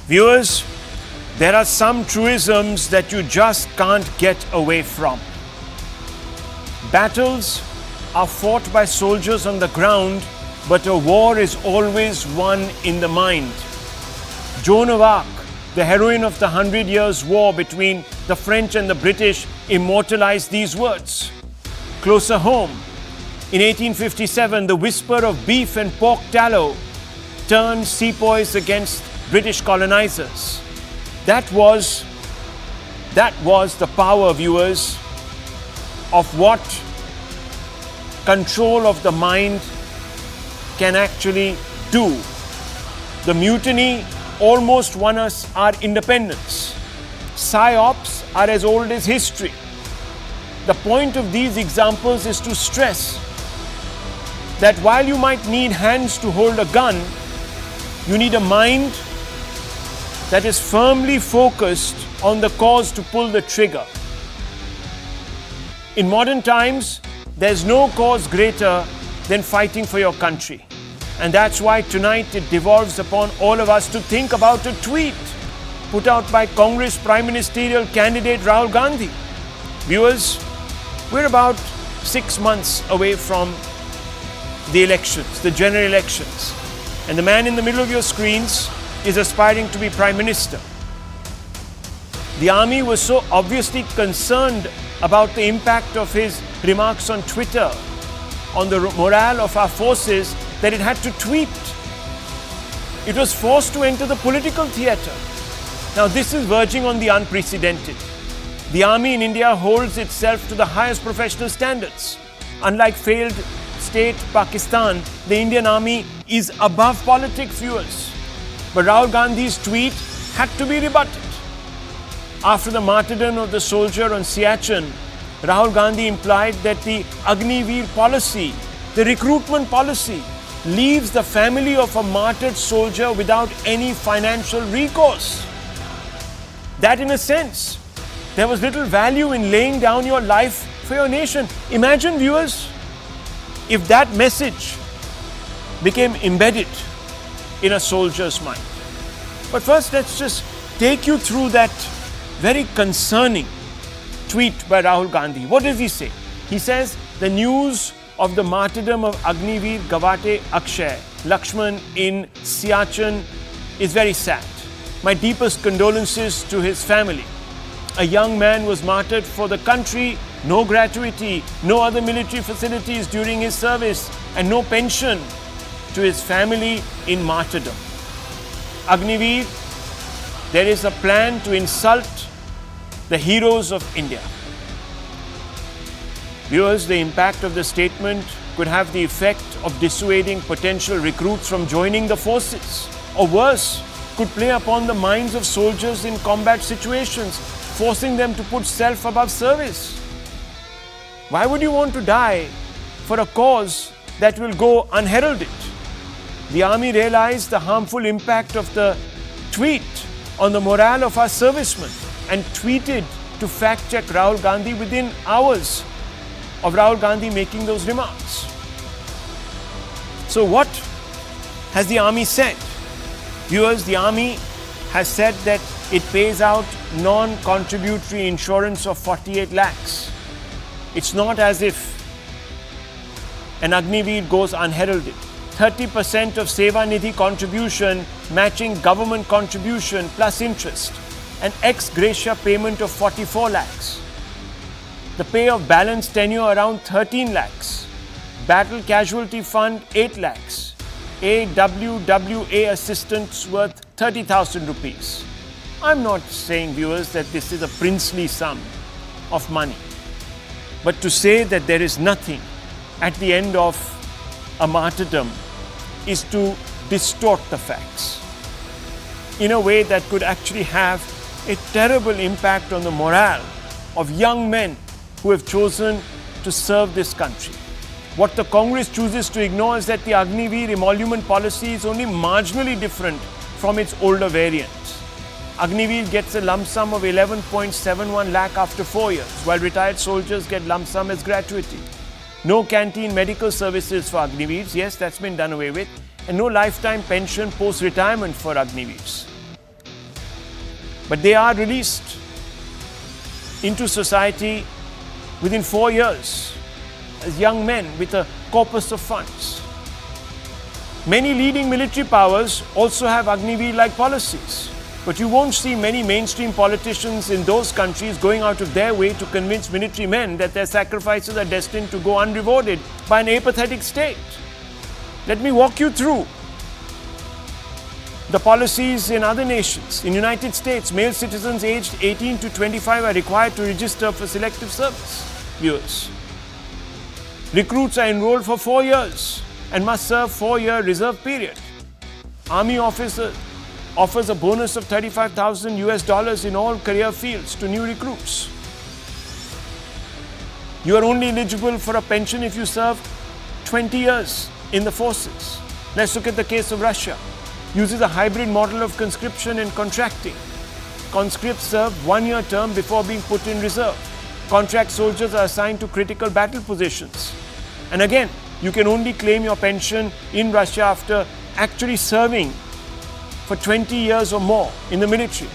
Viewers, there are some truisms that you just can't get away from. Battles are fought by soldiers on the ground, but a war is always won in the mind. Joan of Arc, the heroine of the 100 Years' War between the French and the British, immortalized these words. Closer home, in 1857, the whisper of beef and pork tallow turned sepoys against British colonizers. That was the power, viewers, of what control of the mind can actually do. The mutiny almost won us our independence. Psyops are as old as history. The point of these examples is to stress that while you might need hands to hold a gun, you need a mind that is firmly focused on the cause to pull the trigger. In modern times, there's no cause greater than fighting for your country. And that's why tonight it devolves upon all of us to think about a tweet put out by Congress Prime Ministerial candidate Rahul Gandhi. Viewers, we're about 6 months away from the elections, the general elections. And the man in the middle of your screens is aspiring to be Prime Minister. The army was so obviously concerned about the impact of his remarks on Twitter on the morale of our forces that it had to tweet. It was forced to enter the political theatre. Now this is verging on the unprecedented. The army in India holds itself to the highest professional standards. Unlike failed state Pakistan, the Indian army is above politics, viewers. But Rahul Gandhi's tweet had to be rebutted. After the martyrdom of the soldier on Siachen, Rahul Gandhi implied that the Agniveer policy, the recruitment policy, leaves the family of a martyred soldier without any financial recourse. That, in a sense, there was little value in laying down your life for your nation. Imagine, viewers, if that message became embedded in a soldier's mind. But first, let's just take you through that very concerning tweet by Rahul Gandhi. What does he say? He says, the news of the martyrdom of Agniveer Gawate Akshay Laxman in Siachen is very sad. My deepest condolences to his family. A young man was martyred for the country, no gratuity, no other military facilities during his service, and no pension to his family in martyrdom. Agniveer, there is a plan to insult the heroes of India. Viewers, the impact of the statement could have the effect of dissuading potential recruits from joining the forces, or worse, could play upon the minds of soldiers in combat situations, forcing them to put self above service. Why would you want to die for a cause that will go unheralded? The army realized the harmful impact of the tweet on the morale of our servicemen and tweeted to fact-check Rahul Gandhi within hours of Rahul Gandhi making those remarks. So what has the army said? Viewers, the army has said that it pays out non-contributory insurance of 48 lakhs. It's not as if an Agniveer goes unheralded. 30% of Seva Nidhi contribution matching government contribution plus interest. An ex gratia payment of 44 lakhs. The pay of balance tenure around 13 lakhs. Battle Casualty Fund 8 lakhs. AWWA assistance worth 30,000 rupees. I'm not saying, viewers, that this is a princely sum of money. But to say that there is nothing at the end of a martyrdom is to distort the facts in a way that could actually have a terrible impact on the morale of young men who have chosen to serve this country. What the Congress chooses to ignore is that the Agniveer emolument policy is only marginally different from its older variants. Agniveer gets a lump sum of 11.71 lakh after 4 years, while retired soldiers get lump sum as gratuity. No canteen medical services for Agniveers, yes, that's been done away with, and no lifetime pension post-retirement for Agniveers. But they are released into society within 4 years as young men with a corpus of funds. Many leading military powers also have Agniveer-like policies, but you won't see many mainstream politicians in those countries going out of their way to convince military men that their sacrifices are destined to go unrewarded by an apathetic state. Let me walk you through the policies in other nations. In the United States, male citizens aged 18 to 25 are required to register for selective service. Viewers. Recruits are enrolled for 4 years and must serve 4-year reserve period. Army officer offers a bonus of $35,000 in all career fields to new recruits. You are only eligible for a pension if you serve 20 years in the forces. Let's look at the case of Russia. Uses a hybrid model of conscription and contracting. Conscripts serve 1-year term before being put in reserve. Contract soldiers are assigned to critical battle positions. And again, you can only claim your pension in Russia after actually serving for 20 years or more in the military.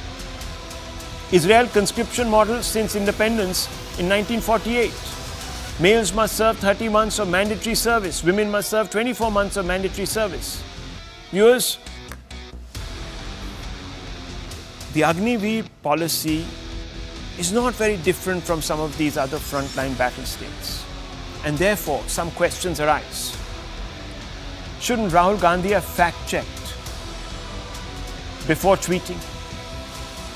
Israel conscription model since independence in 1948. Males must serve 30 months of mandatory service. Women must serve 24 months of mandatory service. Viewers, the Agniveer policy is not very different from some of these other frontline battle states. And therefore, some questions arise. Shouldn't Rahul Gandhi have fact-checked before tweeting?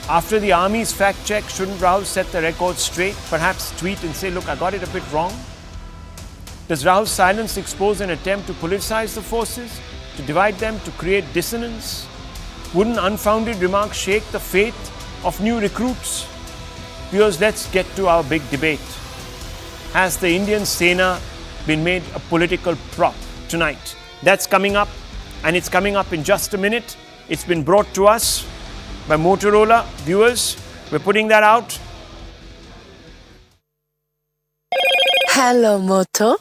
After the army's fact-check, shouldn't Rahul set the record straight? Perhaps tweet and say, look, I got it a bit wrong? Does Rahul's silence expose an attempt to politicize the forces, to divide them, to create dissonance? Wouldn't unfounded remarks shake the faith of new recruits? Viewers, let's get to our big debate. Has the Indian Sena been made a political prop tonight? That's coming up, and it's coming up in just a minute. It's been brought to us by Motorola. Viewers, we're putting that out. Hello, Moto.